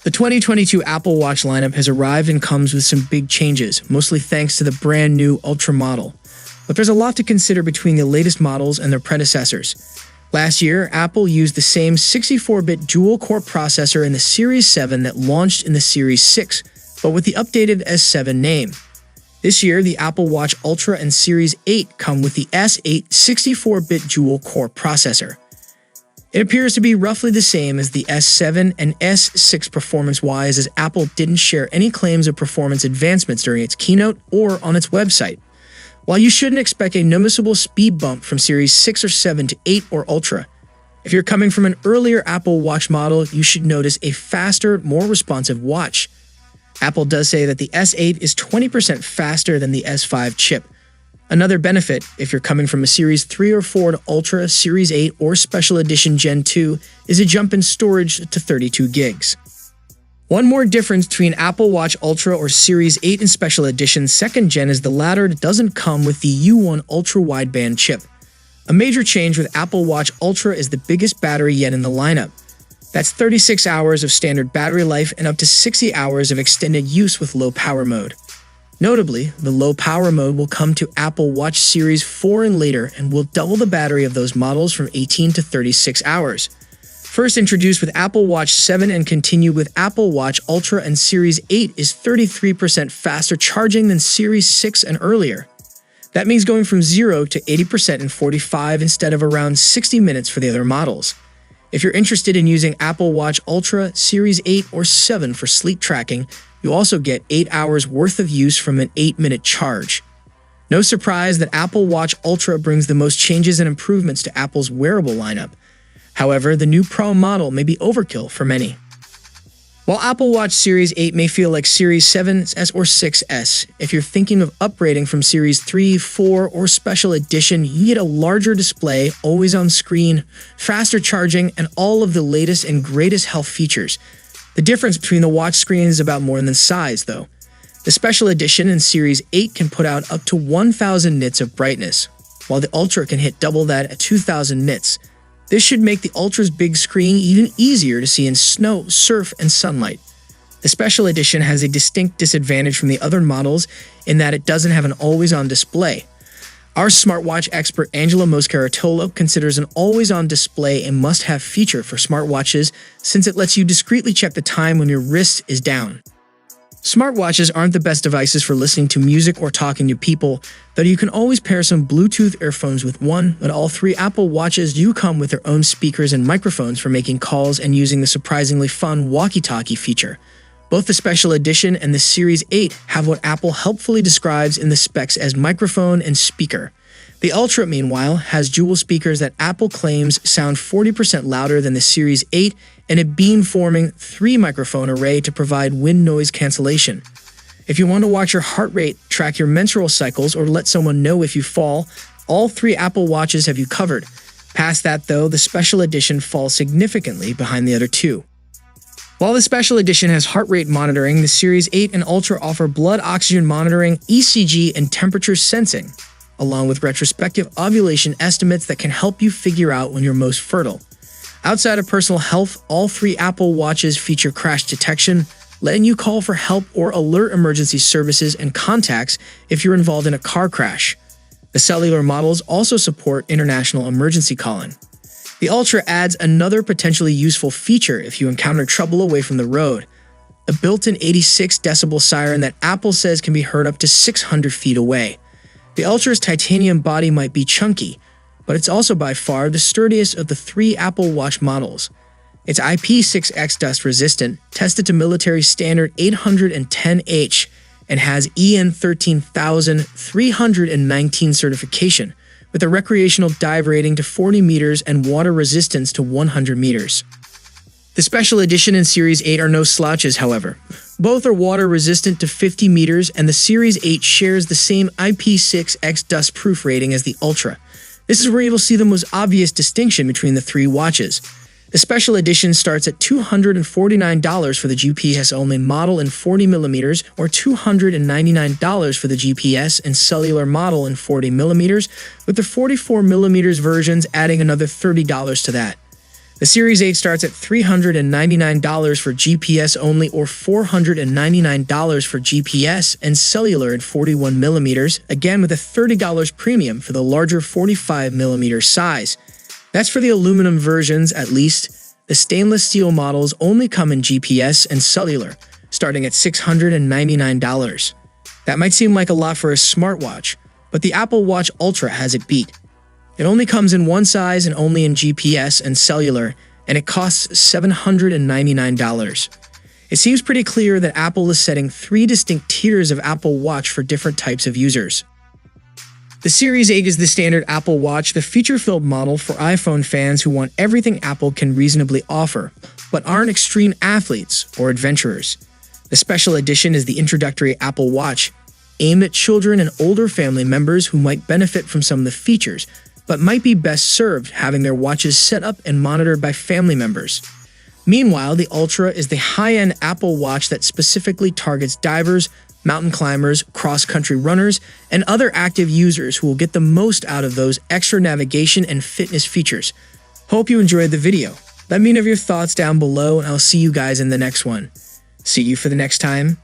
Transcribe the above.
The 2022 Apple Watch lineup has arrived and comes with some big changes, mostly thanks to the brand new Ultra model. But there's a lot to consider between the latest models and their predecessors. Last year, Apple used the same 64-bit dual-core processor in the Series 7 that launched in the Series 6, but with the updated S7 name. This year, the Apple Watch Ultra and Series 8 come with the S8 64-bit dual-core processor. It appears to be roughly the same as the S7 and S6 performance-wise, as Apple didn't share any claims of performance advancements during its keynote or on its website. While you shouldn't expect a noticeable speed bump from Series 6 or 7 to 8 or Ultra, if you're coming from an earlier Apple Watch model, you should notice a faster, more responsive watch. Apple does say that the S8 is 20% faster than the S5 chip. Another benefit, if you're coming from a Series 3 or 4 to Ultra, Series 8, or Special Edition Gen 2, is a jump in storage to 32 gigs. One more difference between Apple Watch Ultra or Series 8 and Special Edition 2nd Gen is the latter doesn't come with the U1 ultra-wideband chip. A major change with Apple Watch Ultra is the biggest battery yet in the lineup. That's 36 hours of standard battery life and up to 60 hours of extended use with low power mode. Notably, the low power mode will come to Apple Watch Series 4 and later and will double the battery of those models from 18 to 36 hours. First introduced with Apple Watch 7 and continued with Apple Watch Ultra and Series 8 is 33% faster charging than Series 6 and earlier. That means going from 0 to 80% in 45 instead of around 60 minutes for the other models. If you're interested in using Apple Watch Ultra, Series 8, or 7 for sleep tracking, you also get 8 hours worth of use from an 8-minute charge. No surprise that Apple Watch Ultra brings the most changes and improvements to Apple's wearable lineup. However, the new Pro model may be overkill for many. While Apple Watch Series 8 may feel like Series 7S or 6S, if you're thinking of upgrading from Series 3, 4, or Special Edition, you get a larger display, always-on screen, faster charging, and all of the latest and greatest health features. The difference between the watch screens is about more than size, though. The Special Edition and Series 8 can put out up to 1,000 nits of brightness, while the Ultra can hit double that at 2,000 nits. This should make the Ultra's big screen even easier to see in snow, surf, and sunlight. The Special Edition has a distinct disadvantage from the other models in that it doesn't have an always-on display. Our smartwatch expert Angela Moscaratolo considers an always-on display a must-have feature for smartwatches since it lets you discreetly check the time when your wrist is down. Smartwatches aren't the best devices for listening to music or talking to people, though you can always pair some Bluetooth earphones with one, but all three Apple Watches do come with their own speakers and microphones for making calls and using the surprisingly fun walkie-talkie feature. Both the Special Edition and the Series 8 have what Apple helpfully describes in the specs as microphone and speaker. The Ultra, meanwhile, has dual speakers that Apple claims sound 40% louder than the Series 8 and a beam-forming 3-microphone array to provide wind noise cancellation. If you want to watch your heart rate, track your menstrual cycles, or let someone know if you fall, all three Apple Watches have you covered. Past that, though, the Special Edition falls significantly behind the other two. While the Special Edition has heart rate monitoring, the Series 8 and Ultra offer blood oxygen monitoring, ECG, and temperature sensing, along with retrospective ovulation estimates that can help you figure out when you're most fertile. Outside of personal health, all three Apple Watches feature crash detection, letting you call for help or alert emergency services and contacts if you're involved in a car crash. The cellular models also support international emergency calling. The Ultra adds another potentially useful feature if you encounter trouble away from the road: a built-in 86 decibel siren that Apple says can be heard up to 600 feet away. The Ultra's titanium body might be chunky, but it's also by far the sturdiest of the three Apple Watch models. It's IP6X dust resistant, tested to military standard 810H, and has EN 13319 certification, with a recreational dive rating to 40 meters and water resistance to 100 meters. The Special Edition and Series 8 are no slouches, however. Both are water resistant to 50 meters, and the Series 8 shares the same IP6X dust-proof rating as the Ultra. This is where you will see the most obvious distinction between the three watches. The Special Edition starts at $249 for the GPS-only model in 40mm or $299 for the GPS and cellular model in 40mm, with the 44mm versions adding another $30 to that. The Series 8 starts at $399 for GPS only or $499 for GPS and cellular at 41mm, again with a $30 premium for the larger 45mm size. That's for the aluminum versions at least. The stainless steel models only come in GPS and cellular, starting at $699. That might seem like a lot for a smartwatch, but the Apple Watch Ultra has it beat. It only comes in one size and only in GPS and cellular, and it costs $799. It seems pretty clear that Apple is setting 3 distinct tiers of Apple Watch for different types of users. The Series 8 is the standard Apple Watch, the feature-filled model for iPhone fans who want everything Apple can reasonably offer, but aren't extreme athletes or adventurers. The special edition is the introductory Apple Watch, aimed at children and older family members who might benefit from some of the features, but might be best served having their watches set up and monitored by family members. Meanwhile, the Ultra is the high-end Apple Watch that specifically targets divers, mountain climbers, cross-country runners, and other active users who will get the most out of those extra navigation and fitness features. Hope you enjoyed the video. Let me know your thoughts down below, and I'll see you guys in the next one. See you for the next time.